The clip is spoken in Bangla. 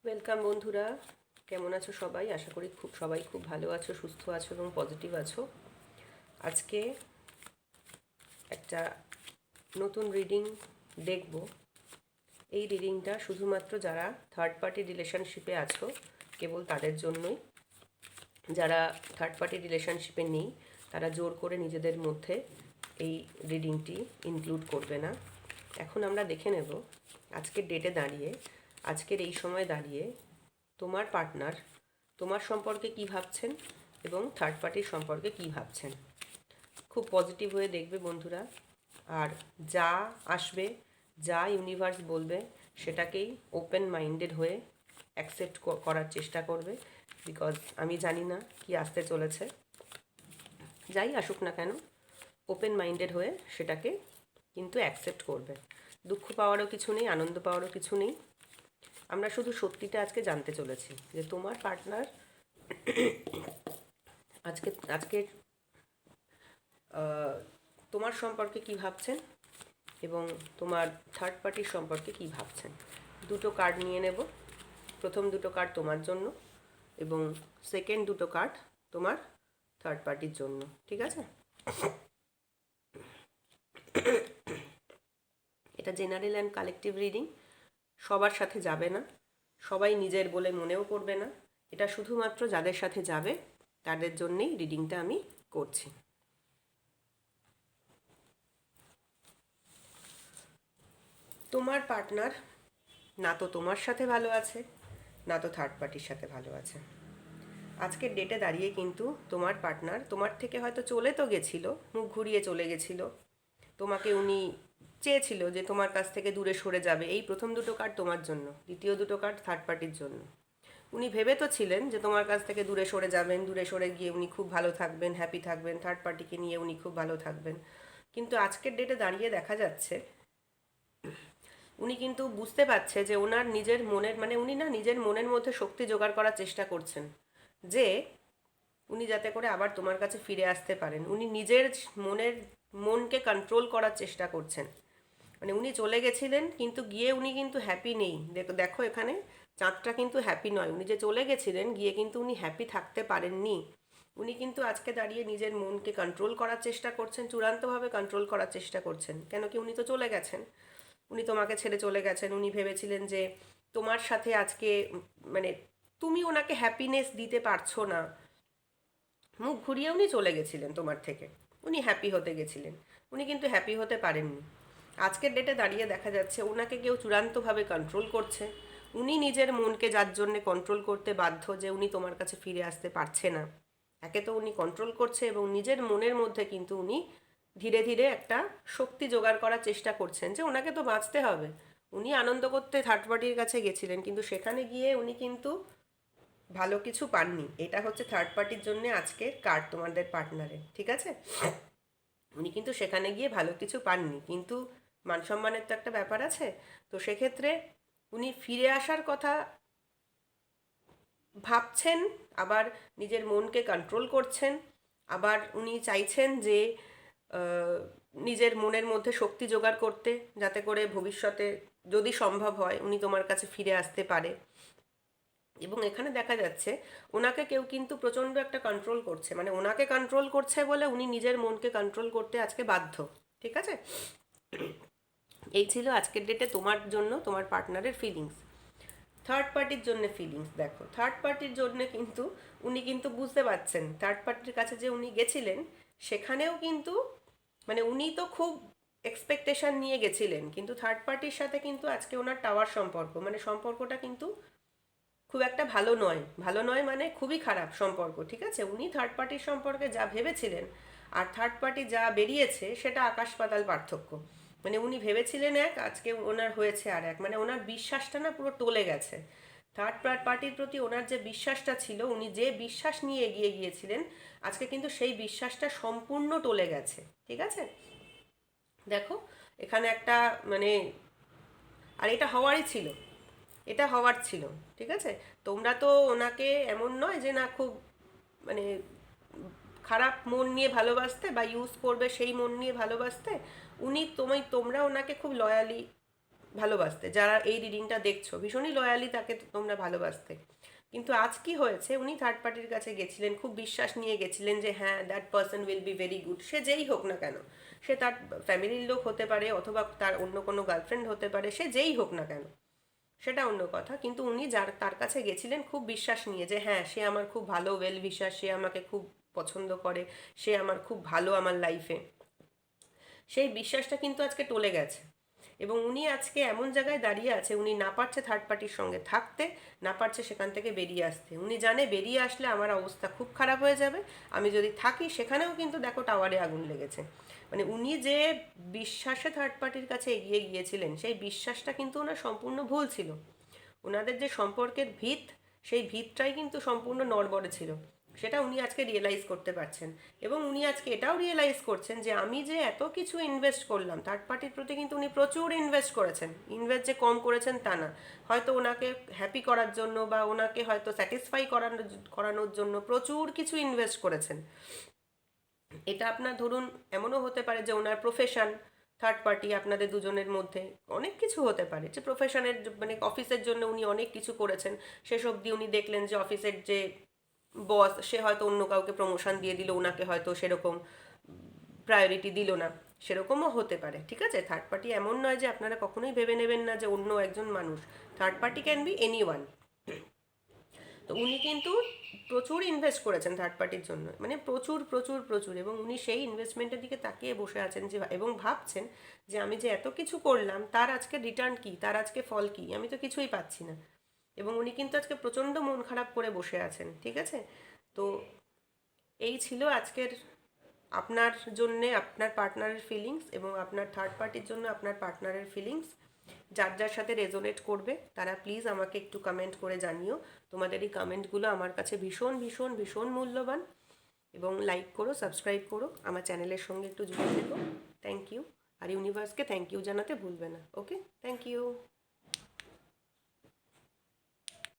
ওয়েলকাম বন্ধুরা, কেমন আছো সবাই? আশা করি সবাই খুব ভালো আছো, সুস্থ আছো এবং পজিটিভ আছো। আজকে একটা নতুন রিডিং দেখব। এই রিডিংটা শুধুমাত্র যারা থার্ড পার্টি রিলেশনশিপে আছো কেবল তাদের জন্যই। যারা থার্ড পার্টি রিলেশনশিপে নেই তারা জোর করে নিজেদের মধ্যে এই রিডিংটি ইনক্লুড করবে না। এখন আমরা দেখে নেব আজকের ডেটে দাঁড়িয়ে, আজকের এই সময় দাঁড়িয়ে তোমার পার্টনার তোমার সম্পর্কে কি ভাবছেন এবং থার্ড পার্টির সম্পর্কে কি ভাবছেন। খুব পজিটিভ হয়ে দেখবে বন্ধুরা, আর যা আসবে, যা ইউনিভার্স বলবে সেটাকেই ওপেন মাইন্ডেড হয়ে অ্যাকসেপ্ট করার চেষ্টা করবে। বিকজ আমি জানি না কি আসতে চলেছে, যাই আসুক না কেন ওপেন মাইন্ডেড হয়ে সেটাকে কিন্তু অ্যাকসেপ্ট করবে। দুঃখ পাওয়ারও কিছু নেই, আনন্দ পাওয়ারও কিছু নেই। আমরা শুধু সত্যিটা আজকে জানতে চলেছি যে তোমার পার্টনার আজকের তোমার সম্পর্কে কি ভাবছেন এবং তোমার থার্ড পার্টির সম্পর্কে কি ভাবছেন। দুটো কার্ড নিয়ে নেব। প্রথম দুটো কার্ড তোমার জন্য এবং সেকেন্ড দুটো কার্ড তোমার থার্ড পার্টির জন্য, ঠিক আছে? এটা জেনারেল অ্যান্ড কালেকটিভ রিডিং, সবার সাথে যাবে না, সবাই নিজের বলে মনেও করবে না। এটা শুধুমাত্র যাদের সাথে যাবে তাদের জন্যেই রিডিংটা আমি করছি। তোমার পার্টনার না তো তোমার সাথে ভালো আছে, না তো থার্ড পার্টির সাথে ভালো আছে। আজকের ডেটে দাঁড়িয়ে কিন্তু তোমার পার্টনার তোমার থেকে হয়তো চলে তো গেছিল, মুখ ঘুরিয়ে চলে গেছিল। তোমাকে উনি চেয়েছিল যে তোমার কাছ থেকে দূরে সরে যাবে। এই প্রথম দুটো কার্ড তোমার জন্য, দ্বিতীয় দুটো কার্ড থার্ড পার্টির জন্য। উনি ভেবে তো ছিলেন যে তোমার কাছ থেকে দূরে সরে যাবেন, দূরে সরে গিয়ে উনি খুব ভালো থাকবেন, হ্যাপি থাকবেন, থার্ড পার্টিকে নিয়ে উনি খুব ভালো থাকবেন। কিন্তু আজকের ডেটে দাঁড়িয়ে দেখা যাচ্ছে উনি কিন্তু বুঝতে পারছে যে ওনার নিজের মনের উনি না নিজের মনের মধ্যে শক্তি জোগাড় করার চেষ্টা করছেন যে উনি যাতে করে আবার তোমার কাছে ফিরে আসতে পারেন। উনি নিজের মনকে কন্ট্রোল করার চেষ্টা করছেন। উনি চলে গেছিলেন কিন্তু গিয়ে উনি কিন্তু হ্যাপি নেই। দেখো দেখো এখানে চাঁদটা কিন্তু হ্যাপি নয়। উনি যে চলে গেছিলেন গিয়ে কিন্তু উনি হ্যাপি থাকতে পারেননি। উনি কিন্তু আজকে দাঁড়িয়ে নিজের মনকে কন্ট্রোল করার চেষ্টা করছেন, চূড়ান্তভাবে কন্ট্রোল করার চেষ্টা করছেন। কেন কি উনি তো চলে গেছেন, উনি তোমাকে ছেড়ে চলে গেছেন। উনি ভেবেছিলেন যে তোমার সাথে আজকে মানে তুমি ওনাকে হ্যাপিনেস দিতে পারছো না। মুখ ঘুরিয়ে উনি চলে গেছিলেন তোমার থেকে, উনি হ্যাপি হতে গেছিলেন, উনি কিন্তু হ্যাপি হতে পারেননি। আজকের ডেটে দাঁড়িয়ে দেখা যাচ্ছে ওনাকে কেউ চূড়ান্তভাবে কন্ট্রোল করছে। উনি নিজের মনকে যার জন্যে কন্ট্রোল করতে বাধ্য যে উনি তোমার কাছে ফিরে আসতে পারছে না। একে তো উনি কন্ট্রোল করছে এবং নিজের মনের মধ্যে কিন্তু উনি ধীরে ধীরে একটা শক্তি জোগাড় করার চেষ্টা করছেন যে ওনাকে তো বাঁচতে হবে। উনি আনন্দ করতে থার্ড পার্টির কাছে গেছিলেন কিন্তু সেখানে গিয়ে উনি কিন্তু ভালো কিছু পাননি। এটা হচ্ছে থার্ড পার্টির জন্য আজকের কার্ড তোমাদের পার্টনারের, ঠিক আছে? উনি কিন্তু সেখানে গিয়ে ভালো কিছু পাননি, কিন্তু মান সম্মানের তো একটা ব্যাপার আছে। তো সেক্ষেত্রে উনি ফিরে আসার কথা ভাবছেন, আবার নিজের মনকে কন্ট্রোল করছেন, আবার উনি চাইছেন যে নিজের মনের মধ্যে শক্তি জোগাড় করতে, যাতে করে ভবিষ্যতে যদি সম্ভব হয় উনি তোমার কাছে ফিরে আসতে পারে। এবং এখানে দেখা যাচ্ছে ওনাকে কেউ কিন্তু প্রচণ্ড একটা কন্ট্রোল করছে, ওনাকে কন্ট্রোল করছে বলে উনি নিজের মনকে কন্ট্রোল করতে আজকে বাধ্য, ঠিক আছে? এই ছিল আজকের ডেটে তোমার জন্য তোমার পার্টনারের ফিলিংস। থার্ড পার্টির জন্য ফিলিংস দেখো। থার্ড পার্টির জন্য কিন্তু উনি কিন্তু বুঝতে পারছেন থার্ড পার্টির কাছে যে উনি গেছিলেন সেখানেও কিন্তু উনি তো খুব এক্সপেকটেশন নিয়ে গেছিলেন, কিন্তু থার্ড পার্টির সাথে কিন্তু আজকে ওনার টাওয়ার সম্পর্ক, সম্পর্কটা কিন্তু খুব একটা ভালো নয়। ভালো নয় খুবই খারাপ সম্পর্ক, ঠিক আছে? উনি থার্ড পার্টির সম্পর্কে যা ভেবেছিলেন আর থার্ড পার্টি যা বেরিয়েছে সেটা আকাশ পাতাল পার্থক্য। উনি ভেবেছিলেন এক, আজকে ওনার হয়েছে আর এক। ওনার বিশ্বাসটা না পুরো টলে গেছে। থার্ড পার্টির প্রতি ওনার যে বিশ্বাসটা ছিল, উনি যে বিশ্বাস নিয়ে এগিয়ে গিয়েছিলেন, আজকে কিন্তু সেই বিশ্বাসটা সম্পূর্ণ টলে গেছে, ঠিক আছে? দেখো এখানে একটা মানে আর এটা হওয়ারই ছিল, এটা হওয়ার ছিল, ঠিক আছে? তোমরা তো ওনাকে এমন নয় যে না খুব মানে খারাপ মন নিয়ে ভালোবাসতে বা ইউজ করবে সেই মন নিয়ে ভালোবাসতে। উনি তোমরা ওনাকে খুব লয়ালি ভালোবাসতে, যারা এই রিডিংটা দেখছো ভীষণই লয়ালি তাকে তোমরা ভালোবাসতে। কিন্তু আজ কি হয়েছে, উনি থার্ড পার্টির কাছে গেছিলেন, খুব বিশ্বাস নিয়ে গেছিলেন যে হ্যাঁ that person will be very good, সে যেই হোক না কেন, সে তার ফ্যামিলির লোক হতে পারে অথবা তার অন্য কোনো গার্লফ্রেন্ড হতে পারে, সে যেই হোক না কেন সেটা অন্য কথা, কিন্তু উনি যার তার কাছে গেছিলেন খুব বিশ্বাস নিয়ে যে হ্যাঁ সে আমার খুব ভালো ওয়েল উইশার, সে আমাকে খুব পছন্দ করে, সে আমার খুব ভালো আমার লাইফে, সেই বিশ্বাসটা কিন্তু আজকে টলে গেছে। এবং উনি আজকে এমন জায়গায় দাঁড়িয়ে আছে, উনি না পারছে থার্ড পার্টির সঙ্গে থাকতে, না পারছে সেখান থেকে বেরিয়ে আসতে। উনি জানে বেরিয়ে আসলে আমার অবস্থা খুব খারাপ হয়ে যাবে, আমি যদি থাকি সেখানেও কিন্তু দেখো টাওয়ারে আগুন লেগেছে। মানে উনি যে বিশ্বাসে থার্ড পার্টির কাছে এগিয়ে গিয়েছিলেন, সেই বিশ্বাসটা কিন্তু ওনার সম্পূর্ণ ভুল ছিল। ওনাদের যে সম্পর্কের ভিত, সেই ভিতটাই কিন্তু সম্পূর্ণ নড়বড়ে ছিল, সেটা উনি আজকে রিয়েলাইজ করতে পারছেন। এবং উনি আজকে এটাও রিয়েলাইজ করছেন যে আমি যে এত কিছু ইনভেস্ট করলাম থার্ড পার্টির প্রতি, কিন্তু উনি প্রচুর ইনভেস্ট করেছেন, ইনভেস্ট যে কম করেছেন তা না, হয়তো ওনাকে হ্যাপি করার জন্য বা ওনাকে হয়তো স্যাটিসফাই করানোর জন্য প্রচুর কিছু ইনভেস্ট করেছেন। এটা আপনার ধরুন এমনও হতে পারে যে ওনার প্রফেশন, থার্ড পার্টি আপনাদের দুজনের মধ্যে অনেক কিছু হতে পারে, যে প্রফেশনের মানে অফিসের জন্য উনি অনেক কিছু করেছেন, সেসব দিয়ে উনি দেখলেন যে অফিসের যে বস সে হয়তো অন্য কাউকে প্রমোশন দিয়ে দিল, ওনাকে হয়তো সেরকম প্রায়োরিটি দিল না, সেরকমও হতে পারে। ঠিক আছে, থার্ড পার্টি এমন নয় যে আপনারা কখনোই ভেবে নেবেন না যে অন্য একজন মানুষ, third party can be any one. তো উনি কিন্তু প্রচুর ইনভেস্ট করেছেন থার্ড পার্টির জন্য, মানে প্রচুর প্রচুর প্রচুর, এবং উনি সেই ইনভেস্টমেন্টের দিকে তাকিয়ে বসে আছেন যে এবং ভাবছেন যে আমি যে এত কিছু করলাম তার আজকে রিটার্ন কি, তার আজকে ফল কি, আমি তো কিছুই পাচ্ছি না। এবং উনি কিন্তু আজকে প্রচণ্ড মন খারাপ করে বসে আছেন। ঠিক আছে, তো এই ছিল আজকের আপনার জন্যে আপনার পার্টনারের ফিলিংস, এবং আপনার থার্ড পার্টির জন্য আপনার পার্টনারের ফিলিংস। যার যার সাথে রেজোনেট করবে তারা প্লিজ আমাকে একটু কমেন্ট করে জানিও। তোমাদের এই কমেন্টগুলো আমার কাছে ভীষণ ভীষণ ভীষণ মূল্যবান। এবং লাইক করো, সাবস্ক্রাইব করো, আমার চ্যানেলের সঙ্গে একটু জুড়ে থেকো। Thank you. আর ইউনিভার্সকে থ্যাংক ইউ জানাতে ভুলবে না। Okay, thank you.